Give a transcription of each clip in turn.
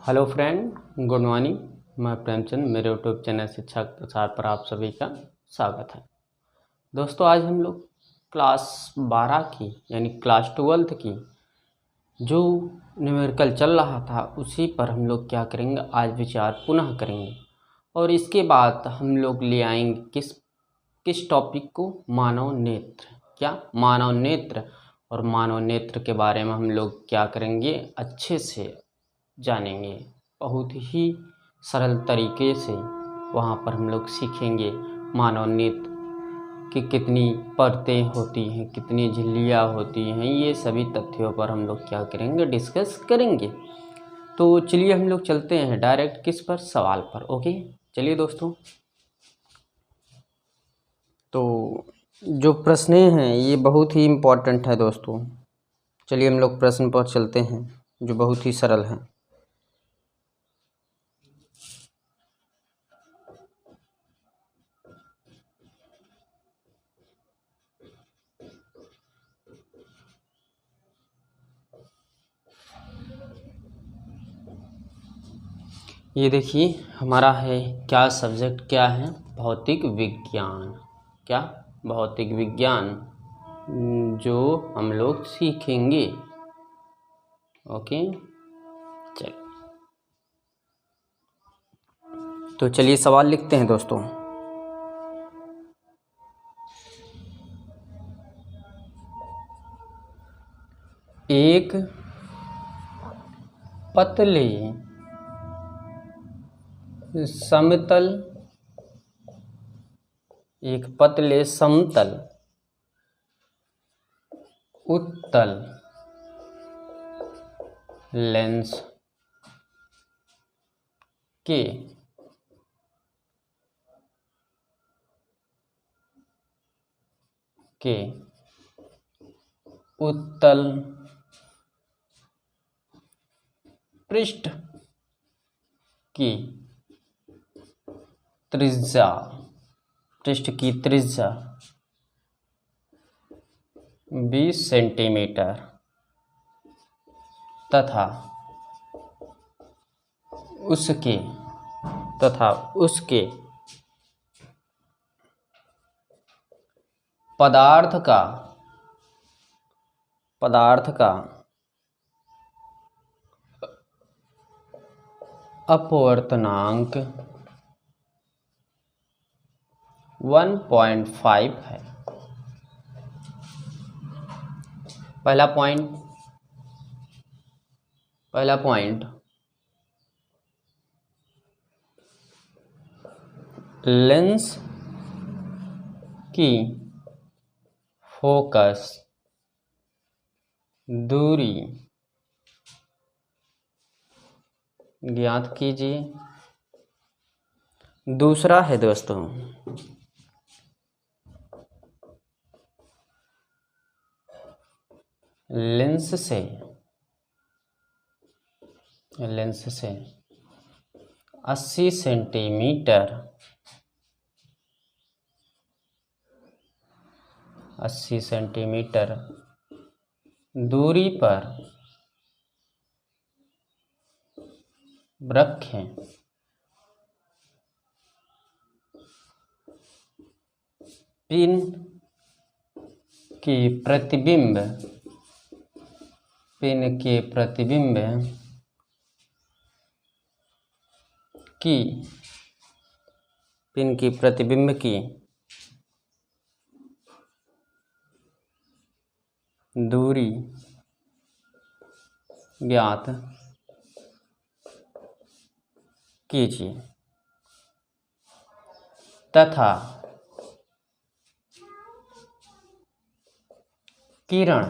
Hello friend, good morning. मैं प्रेमचंद, मेरे YouTube channel शिक्षा के प्रसार पर आप सभी का स्वागत है। दोस्तों, आज हम लोग क्लास 12 की यानी क्लास 12th की जो न्यूमेरिकल चल रहा था उसी पर हम लोग क्या करेंगे, आज विचार पुनः करेंगे। और इसके बाद हम लोग ले आएंगे किस टॉपिक को, मानव नेत्र। क्या मानव नेत्र, और मानव नेत्र के बारे में हम लोग क्या करेंगे, अच्छे से जानेंगे। बहुत ही सरल तरीके से वहाँ पर हम लोग सीखेंगे मानव नेत्र की कितनी परतें होती हैं, कितनी झिल्लियाँ होती हैं, ये सभी तथ्यों पर हम लोग क्या करेंगे, डिस्कस करेंगे। तो चलिए हम लोग चलते हैं डायरेक्ट किस पर, सवाल पर। ओके, चलिए दोस्तों। तो जो प्रश्न हैं ये बहुत ही इम्पोर्टेंट है दोस्तों। चलिए हम लोग प्रश्न पर चलते हैं जो बहुत ही सरल हैं। ये देखिए हमारा है क्या सब्जेक्ट, क्या है, भौतिक विज्ञान। क्या, भौतिक विज्ञान जो हम लोग सीखेंगे। ओके, चल तो चलिए सवाल लिखते हैं दोस्तों। एक पतले समतल समतल उत्तल लेंस के उत्तल पृष्ठ की त्रिज्या, पृष्ठ की त्रिज्या 20 सेंटीमीटर तथा उसके पदार्थ का अपवर्तनांक 1.5 है। पहला पॉइंट लेंस की फोकस दूरी ज्ञात कीजिए। दूसरा है दोस्तों लेंस से 80 सेंटीमीटर दूरी पर रखें। पिन के प्रतिबिंब की दूरी ज्ञात कीजिए तथा किरण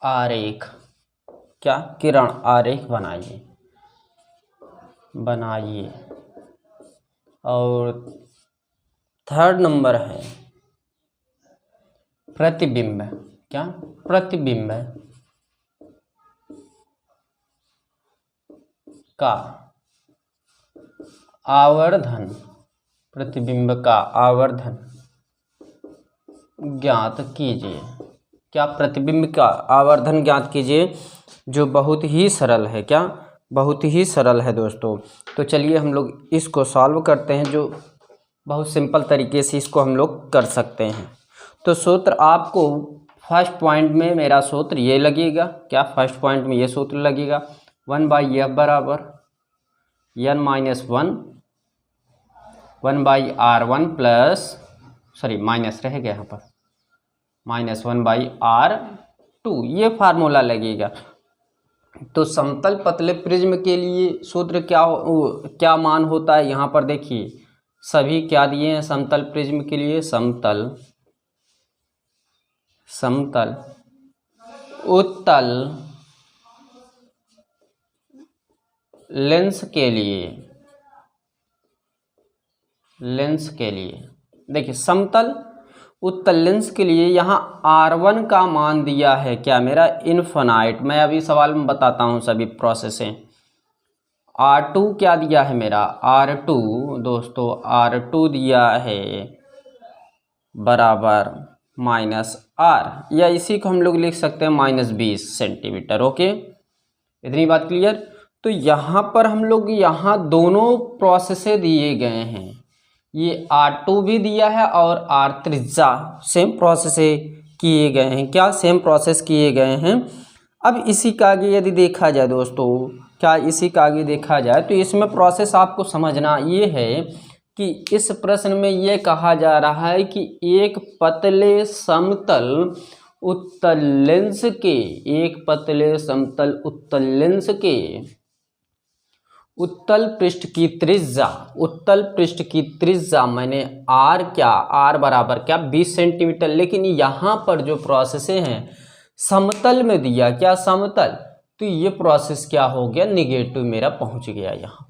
आरेख बनाइए। और थर्ड नंबर है प्रतिबिंब का आवर्धन, ज्ञात कीजिए। क्या, प्रतिबिंब का आवर्धन ज्ञात कीजिए, जो बहुत ही सरल है। क्या, बहुत ही सरल है दोस्तों। तो चलिए हम लोग इसको सॉल्व करते हैं, जो बहुत सिंपल तरीके से इसको हम लोग कर सकते हैं। तो सूत्र आपको फर्स्ट पॉइंट में मेरा सूत्र ये लगेगा। क्या, फर्स्ट पॉइंट में ये सूत्र लगेगा, 1/f बराबर n-1 1/r1 plus, sorry minus रह गया यहाँ पर, -1/r2, ये फार्मूला लगेगा। तो समतल पतले प्रिज्म के लिए सूत्र क्या मान होता है, यहाँ पर देखिए सभी क्या दिए हैं समतल प्रिज्म के लिए, समतल उत्तल लेंस के लिए देखिए समतल उत्तल लेंस के लिए यहाँ R1 का मान दिया है क्या मेरा, इनफाइनाइट। मैं अभी सवाल में बताता हूँ सभी प्रोसेसें। R2 क्या दिया है मेरा, R2 दोस्तों, R2 दिया है बराबर -R, या इसी को हम लोग लिख सकते हैं -20 सेंटीमीटर। ओके, इतनी बात क्लियर। तो यहाँ पर हम लोग यहाँ दोनों प्रोसेसें दिए गए हैं, ये R2 भी दिया है और R3 सेम प्रोसेस किए गए हैं। क्या, सेम प्रोसेस किए गए हैं। अब इसी का आगे यदि देखा जाए दोस्तों, क्या इसी का आगे देखा जाए तो इसमें प्रोसेस आपको समझना ये है कि इस प्रश्न में ये कहा जा रहा है कि एक पतले समतल उत्तल लेंस के, एक पतले समतल उत्तल लेंस के उत्तल पृष्ठ की त्रिज्या मैंने R क्या, R बराबर क्या 20 सेंटीमीटर। लेकिन यहाँ पर जो प्रोसेस हैं समतल में दिया, क्या समतल, तो ये प्रोसेस क्या हो गया, निगेटिव मेरा पहुँच गया यहाँ पर।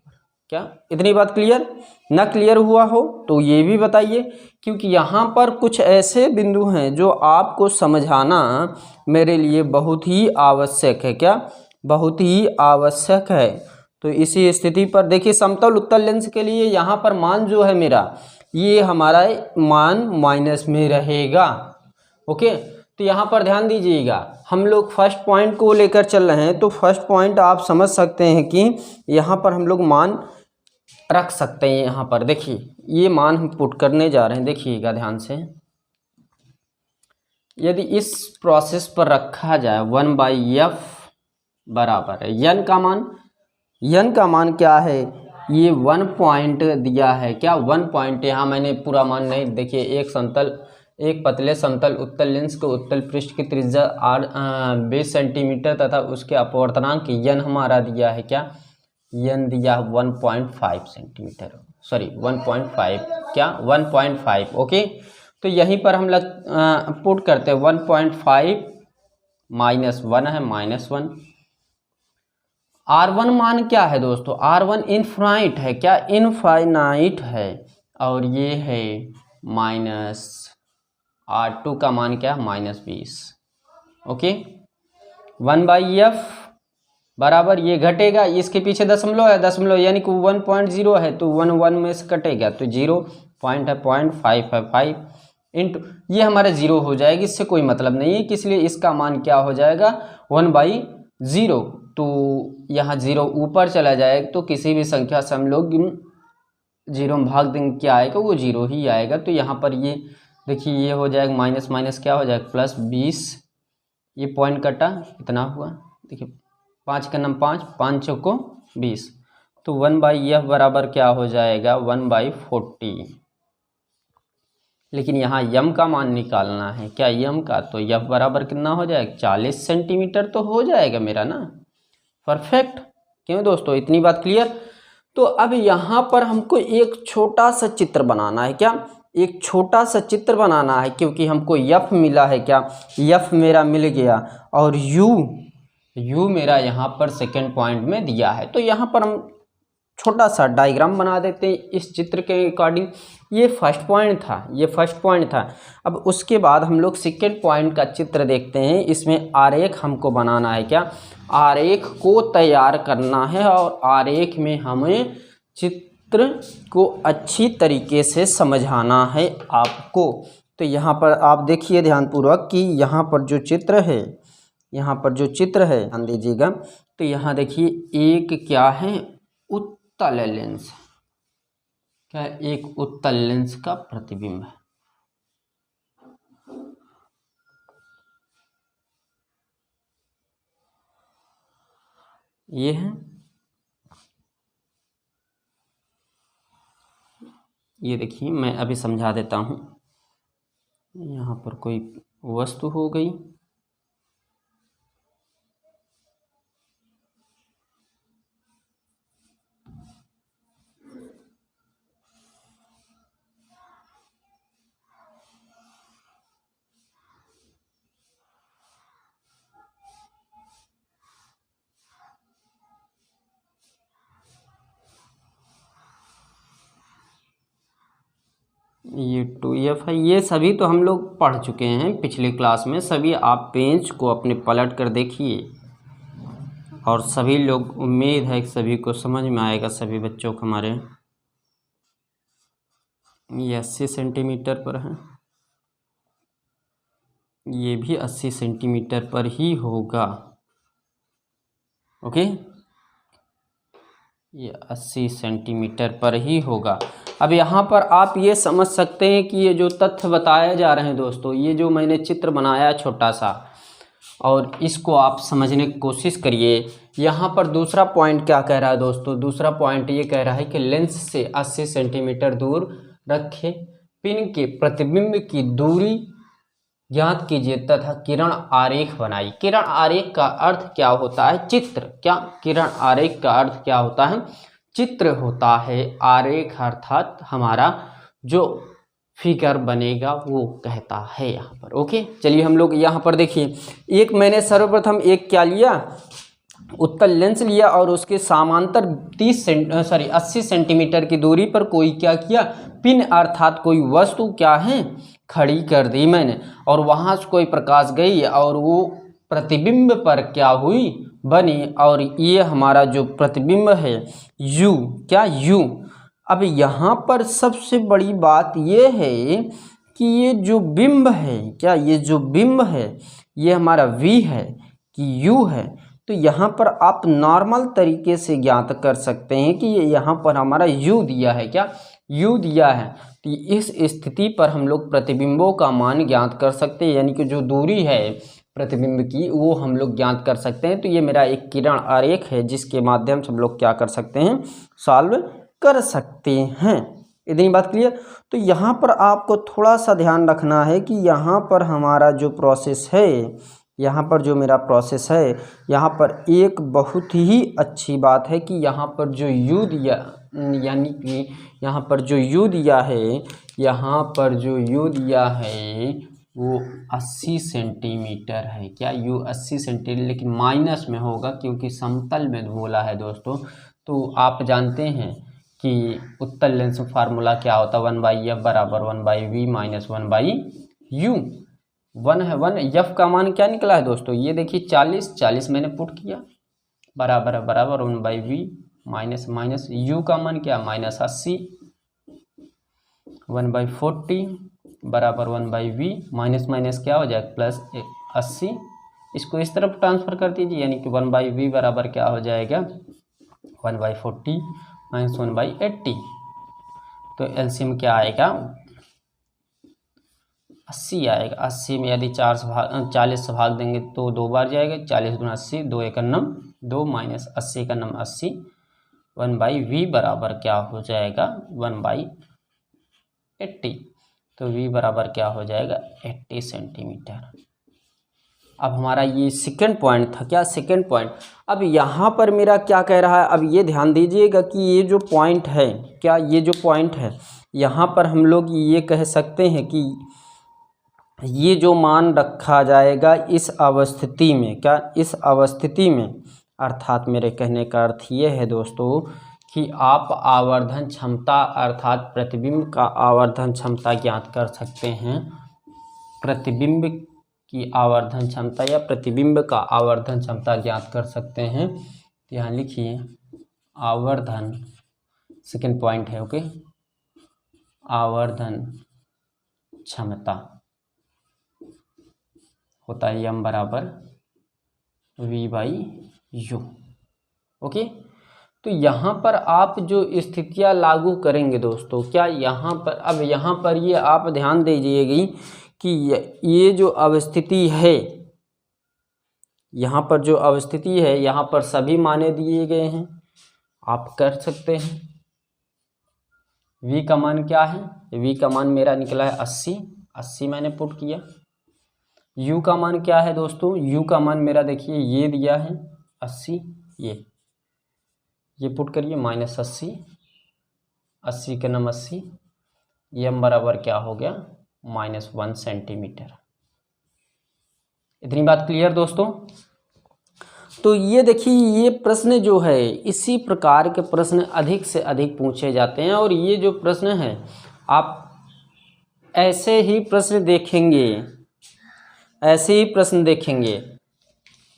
क्या, इतनी बात क्लियर। ना क्लियर हुआ हो तो ये भी बताइए, क्योंकि यहाँ पर कुछ ऐसे बिंदु हैं जो आपको समझाना मेरे लिए बहुत ही आवश्यक है। क्या, बहुत ही आवश्यक है। तो इसी स्थिति पर देखिए समतल उत्तल लेंस के लिए यहाँ पर मान जो है मेरा, ये हमारा मान माइनस में रहेगा। ओके, तो यहाँ पर ध्यान दीजिएगा, हम लोग फर्स्ट पॉइंट को लेकर चल रहे हैं। तो फर्स्ट पॉइंट आप समझ सकते हैं कि यहाँ पर हम लोग मान रख सकते हैं। यहाँ पर देखिए ये मान हम पुट करने जा रहे हैं, देखिएगा ध्यान से। यदि इस प्रोसेस पर रखा जाए 1/f बराबर है n का मान क्या है, ये 1 पॉइंट दिया है। क्या, 1 पॉइंट, यहाँ मैंने पूरा मान नहीं, देखिए एक पतले समतल उत्तल लेंस को उत्तल पृष्ठ की त्रिज्या 20 सेंटीमीटर तथा उसके अपवर्तनांक n हमारा दिया है। क्या, n दिया 1.5 सेंटीमीटर, सॉरी 1.5, क्या 1.5। ओके, तो यहीं पर हम लोग पुट करते हैं 1.5 -1 है, -1। R1 मान क्या है दोस्तों, R1 इनफाइनाइट है। क्या, इनफाइनाइट है। और ये है R2 का मान क्या, -20। ओके, 1/f बराबर, ये घटेगा, इसके पीछे दशमलव है, दशमलव यानी कि 1.0 है, तो 1 में से कटेगा तो 0 पॉइंट है, 0.5 है, 5 इंटू ये हमारे 0 हो जाएगी। इससे कोई मतलब नहीं है, इसलिए इसका मान क्या हो जाएगा 1/0। तो यहाँ 0 ऊपर चला जाएगा, तो किसी भी संख्या से हम लोग 0 में भाग देंगे, क्या आएगा, वो 0 ही आएगा। तो यहाँ पर ये देखिए ये हो जाएगा माइनस माइनस क्या हो जाएगा +20, ये पॉइंट कटा, कितना हुआ देखिए 5 का नम 5, 5 चौको 20, तो 1/f बराबर क्या हो जाएगा 1/40। लेकिन यहाँ m का मान निकालना है। क्या, m का, तो f बराबर कितना हो जाएगा 40 सेंटीमीटर तो हो जाएगा मेरा ना, परफेक्ट। क्यों दोस्तों, इतनी बात क्लियर। तो अब यहाँ पर हमको एक छोटा सा चित्र बनाना है। क्या, एक छोटा सा चित्र बनाना है, क्योंकि हमको f मिला है। क्या, f मेरा मिल गया और u मेरा यहाँ पर सेकेंड पॉइंट में दिया है। तो यहाँ पर हम छोटा सा डायग्राम बना देते हैं इस चित्र के अकॉर्डिंग। ये फर्स्ट पॉइंट था, अब उसके बाद हम लोग सेकेंड पॉइंट का चित्र देखते हैं। इसमें आरेख हमको बनाना है। क्या, आरेख को तैयार करना है और आरेख में हमें चित्र को अच्छी तरीके से समझाना है आपको। तो यहाँ पर आप देखिए ध्यानपूर्वक कि यहाँ पर जो चित्र है, यहाँ पर जो चित्र है ध्यान दीजिएगा, तो यहाँ देखिए एक क्या है, उत्तल लेंस, क्या एक उत्तल लेंस का प्रतिबिंब है। ये है, ये देखिए मैं अभी समझा देता हूँ। यहाँ पर कोई वस्तु हो गई, ये 2f है। ये सभी तो हम लोग पढ़ चुके हैं पिछले क्लास में, सभी आप पेज को अपने पलट कर देखिए और सभी लोग, उम्मीद है कि सभी को समझ में आएगा, सभी बच्चों को हमारे। ये 80 सेंटीमीटर पर है, ये भी 80 सेंटीमीटर पर ही होगा। ओके, ये 80 सेंटीमीटर पर ही होगा। अब यहाँ पर आप ये समझ सकते हैं कि ये जो तथ्य बताए जा रहे हैं दोस्तों, ये जो मैंने चित्र बनाया छोटा सा, और इसको आप समझने की कोशिश करिए। यहाँ पर दूसरा पॉइंट क्या कह रहा है दोस्तों, दूसरा पॉइंट ये कह रहा है कि लेंस से 80 सेंटीमीटर दूर रखे पिन के प्रतिबिंब की दूरी ज्ञात कीजिए तथा किरण आरेख बनाइए। किरण आरेख का अर्थ क्या होता है, चित्र। क्या किरण आरेख का अर्थ क्या होता है, चित्र होता है। आरेख अर्थात हमारा जो फिगर बनेगा वो कहता है यहाँ पर। ओके, चलिए हम लोग यहाँ पर देखिए, एक मैंने सर्वप्रथम एक क्या लिया, उत्तल लेंस लिया और उसके समांतर 80 सेंटीमीटर की दूरी पर कोई क्या किया, पिन अर्थात कोई वस्तु क्या है, खड़ी कर दी मैंने, और वहाँ से कोई प्रकाश गई और वो प्रतिबिंब पर क्या हुई, बनी, और ये हमारा जो प्रतिबिंब है यू, क्या यू। अब यहाँ पर सबसे बड़ी बात ये है कि ये जो बिंब है, क्या ये जो बिंब है ये हमारा वी है कि यू है। तो यहाँ पर आप नॉर्मल तरीके से ज्ञात कर सकते हैं कि ये यहाँ पर हमारा यू दिया है, क्या यू दिया है। तो इस स्थिति पर हम लोग प्रतिबिंबों का मान ज्ञात कर सकते हैं, यानी कि जो दूरी है प्रतिबिंब की वो हम लोग ज्ञात कर सकते हैं। तो ये मेरा एक किरण आरेख है जिसके माध्यम से हम लोग क्या कर सकते हैं, सॉल्व कर सकते हैं। इतनी बात क्लियर। तो यहाँ पर आपको थोड़ा सा ध्यान रखना है कि यहाँ पर हमारा जो प्रोसेस है, यहाँ पर जो मेरा प्रोसेस है, यहाँ पर एक बहुत ही अच्छी बात है कि यहाँ पर जो यू दिया, यानी कि यहाँ पर जो यू दिया है, यहाँ पर जो यू दिया है वो 80 सेंटीमीटर है। क्या यू 80 सेंटीमीटर, लेकिन माइनस में होगा क्योंकि समतल में बोला है दोस्तों। तो आप जानते हैं कि उत्तल लेंस फार्मूला क्या होता है, 1/f बराबर 1/v माइनस 1/u। 1 है 1, एफ का मान क्या निकला है दोस्तों, ये देखिए 40 मैंने पुट किया, बराबर है बराबर 1/v माइनस माइनस u का मान क्या, -80, 1/40 बराबर 1/v माइनस माइनस क्या हो जाएगा +80। इसको इस तरफ ट्रांसफर कर दीजिए, यानी कि 1/v बराबर क्या हो जाएगा 1/40 माइनस 1/80। तो एलसीएम क्या आएगा 80 आएगा। 80 में यदि 40 से भाग देंगे तो 2 बार जाएगा, 40 × 80 2 × 9 2 माइनस 80 का 9 80, 1/v बराबर क्या हो जाएगा 1/80। तो v बराबर क्या हो जाएगा 80 सेंटीमीटर। अब हमारा ये सेकंड पॉइंट था, क्या सेकंड पॉइंट। अब यहाँ पर मेरा क्या कह रहा है, अब ये ध्यान दीजिएगा कि ये जो पॉइंट है, क्या ये जो पॉइंट है, यहाँ पर हम लोग ये कह सकते हैं कि ये जो मान रखा जाएगा इस अवस्थिति में, क्या इस अवस्थिति में, अर्थात मेरे कहने का अर्थ ये है दोस्तों कि आप आवर्धन क्षमता अर्थात प्रतिबिंब का आवर्धन क्षमता ज्ञात कर सकते हैं। प्रतिबिंब की आवर्धन क्षमता या प्रतिबिंब का आवर्धन क्षमता ज्ञात कर सकते हैं। यहाँ लिखिए आवर्धन, सेकंड पॉइंट है, ओके, आवर्धन क्षमता होता है m बराबर v/u। ओके, तो यहाँ पर आप जो स्थितियाँ लागू करेंगे दोस्तों, क्या यहाँ पर, अब यहाँ पर ये आप ध्यान दीजिएगी कि ये जो अवस्थिति है, यहाँ पर जो अवस्थिति है, यहाँ पर सभी माने दिए गए हैं, आप कर सकते हैं। v का मान क्या है, v का मान मेरा निकला है 80 मैंने पुट किया। u का मान क्या है दोस्तों, u का मान मेरा देखिए ये दिया है 80, ये पुट करिए -80, 80 के नम 80, m बराबर क्या हो गया -1 सेंटीमीटर। इतनी बात क्लियर दोस्तों। तो ये देखिए, ये प्रश्न जो है, इसी प्रकार के प्रश्न अधिक से अधिक पूछे जाते हैं, और ये जो प्रश्न है आप ऐसे ही प्रश्न देखेंगे, ऐसे ही प्रश्न देखेंगे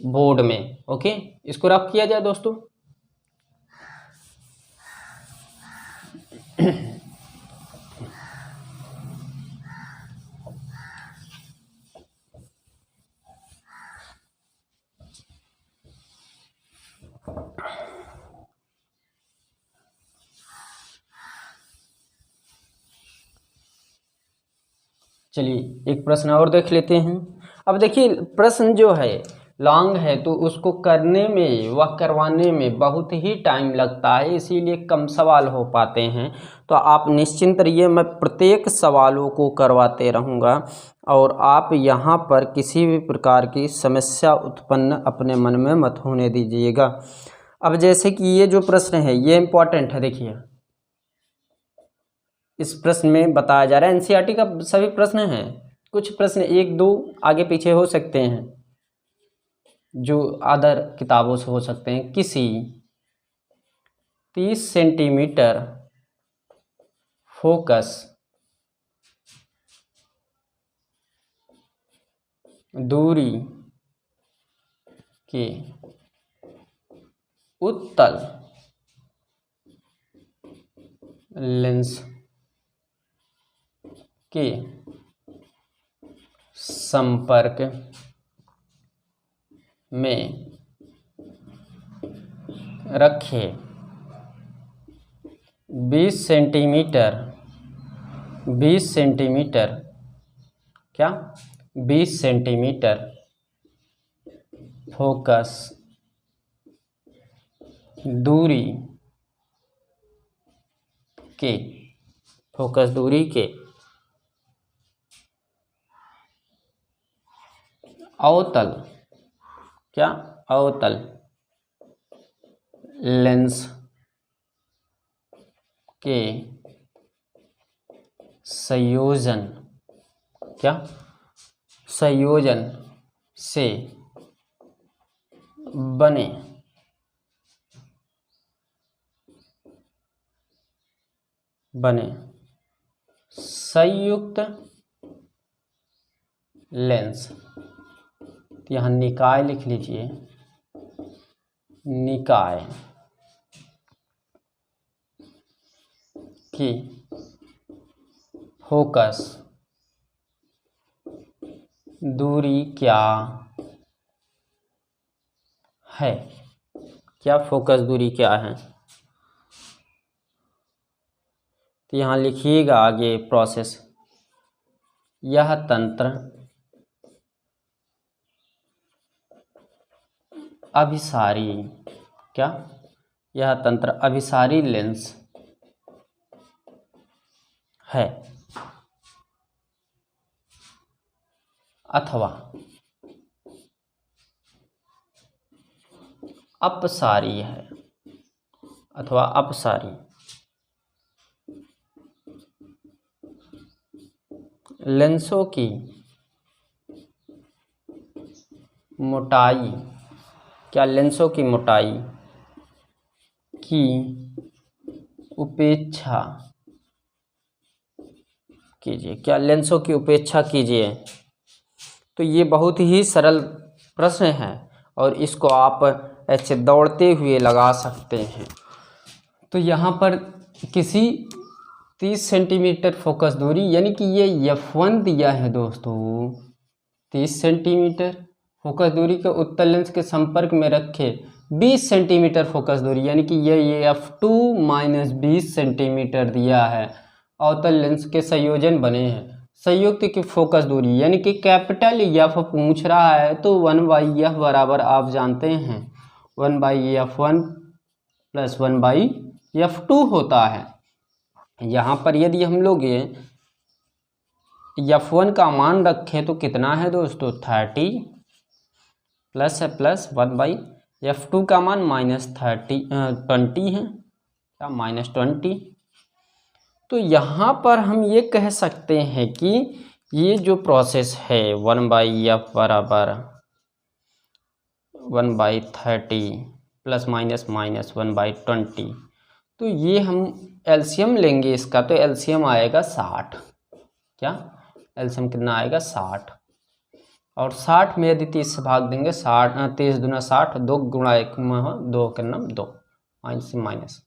बोर्ड में। ओके, इसको रफ किया जाए दोस्तों। चलिए एक प्रश्न और देख लेते हैं। अब देखिए, प्रश्न जो है लॉन्ग है, तो उसको करने में व करवाने में बहुत ही टाइम लगता है, इसीलिए कम सवाल हो पाते हैं। तो आप निश्चिंत रहिए, मैं प्रत्येक सवालों को करवाते रहूँगा, और आप यहाँ पर किसी भी प्रकार की समस्या उत्पन्न अपने मन में मत होने दीजिएगा। अब जैसे कि ये जो प्रश्न है ये इम्पॉर्टेंट है, देखिए इस प्रश्न में बताया जा रहा है, एनसीईआरटी का सभी प्रश्न हैं, कुछ प्रश्न 1-2 आगे पीछे हो सकते हैं जो अदर किताबों से हो सकते हैं। किसी 30 सेंटीमीटर फोकस दूरी के उत्तल लेंस के संपर्क में रखे 20 सेंटीमीटर क्या 20 सेंटीमीटर फोकस दूरी के अवतल लेंस के संयोजन से बने संयुक्त लेंस, तो यहाँ निकाय लिख लीजिए, निकाय की फोकस दूरी क्या है, फोकस दूरी क्या है, तो यहाँ लिखिएगा आगे प्रोसेस। यह तंत्र अभिसारी यह तंत्र अभिसारी लेंस है अथवा अपसारी है, लेंसों की मोटाई, लेंसों की मोटाई की उपेक्षा कीजिए, लेंसों की उपेक्षा कीजिए। तो ये बहुत ही सरल प्रश्न है, और इसको आप ऐसे दौड़ते हुए लगा सकते हैं। तो यहाँ पर किसी 30 सेंटीमीटर फोकस दूरी, यानी कि ये F1 दिया है दोस्तों 30 सेंटीमीटर फोकस दूरी के उत्तल लेंस के संपर्क में रखे 20 सेंटीमीटर फोकस दूरी, यानी कि ये F2 माइनस 20 सेंटीमीटर दिया है। अवतल लेंस के संयोजन बने हैं। संयुक्त की फोकस दूरी यानी कि कैपिटल F पूछ रहा है तो 1/F बराबर आप जानते हैं 1/F1 प्लस 1/F2 होता है। यहाँ पर यदि हम लोग ये F1 का मान रखें तो कितना है दोस्तों 30 प्लस है प्लस 1/F2 का मान -20 है या -20। तो यहाँ पर हम ये कह सकते हैं कि ये जो प्रोसेस है 1/F बराबर 1/30 प्लस माइनस 1/20, तो ये हम एलसीएम लेंगे इसका, तो एलसीएम आएगा 60। क्या एलसीएम कितना आएगा 60, और 60 में यदि 30 से भाग देंगे 60 30 दूना 60, 2 गुणा 1 2 का नाम 2 माइनस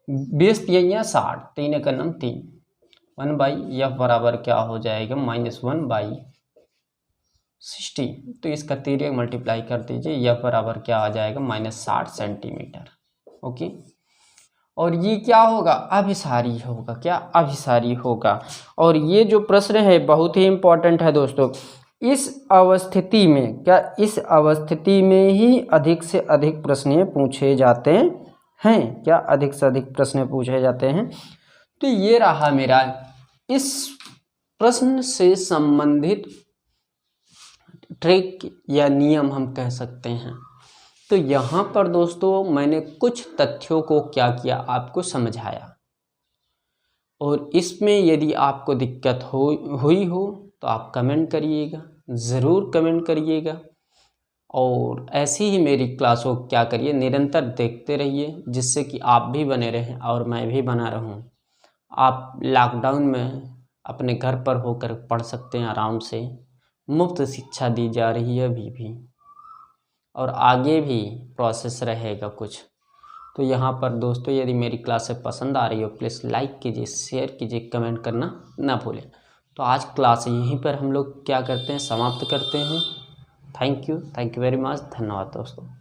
20 यही 60 3 का नाम 3 1/F बराबर क्या हो जाएगा -1/60। तो इसका 3 मल्टीप्लाई कर दीजिए, F बराबर क्या आ जाएगा -60 सेंटीमीटर। ओके, और ये क्या होगा अभिसारी होगा। क्या अभिसारी होगा। और ये जो प्रश्न है बहुत ही इम्पोर्टेंट है दोस्तों। इस अवस्थिति में इस अवस्थिति में ही अधिक से अधिक प्रश्न पूछे जाते हैं। क्या अधिक से अधिक प्रश्न पूछे जाते हैं। तो ये रहा मेरा इस प्रश्न से संबंधित ट्रिक या नियम हम कह सकते हैं। तो यहाँ पर दोस्तों मैंने कुछ तथ्यों को क्या किया आपको समझाया, और इसमें यदि आपको दिक्कत हुई हो तो आप कमेंट करिएगा, ज़रूर कमेंट करिएगा। और ऐसी ही मेरी क्लासों को क्या करिए निरंतर देखते रहिए, जिससे कि आप भी बने रहें और मैं भी बना रहूं। आप लॉकडाउन में अपने घर पर होकर पढ़ सकते हैं आराम से। मुफ्त शिक्षा दी जा रही है अभी भी, और आगे भी प्रोसेस रहेगा कुछ। तो यहाँ पर दोस्तों यदि मेरी क्लासें पसंद आ रही हो प्लीज़ लाइक कीजिए, शेयर कीजिए, कमेंट करना ना भूलें। तो आज क्लास यहीं पर हम लोग क्या करते हैं समाप्त करते हैं। Thank you very much. धन्यवाद दोस्तों।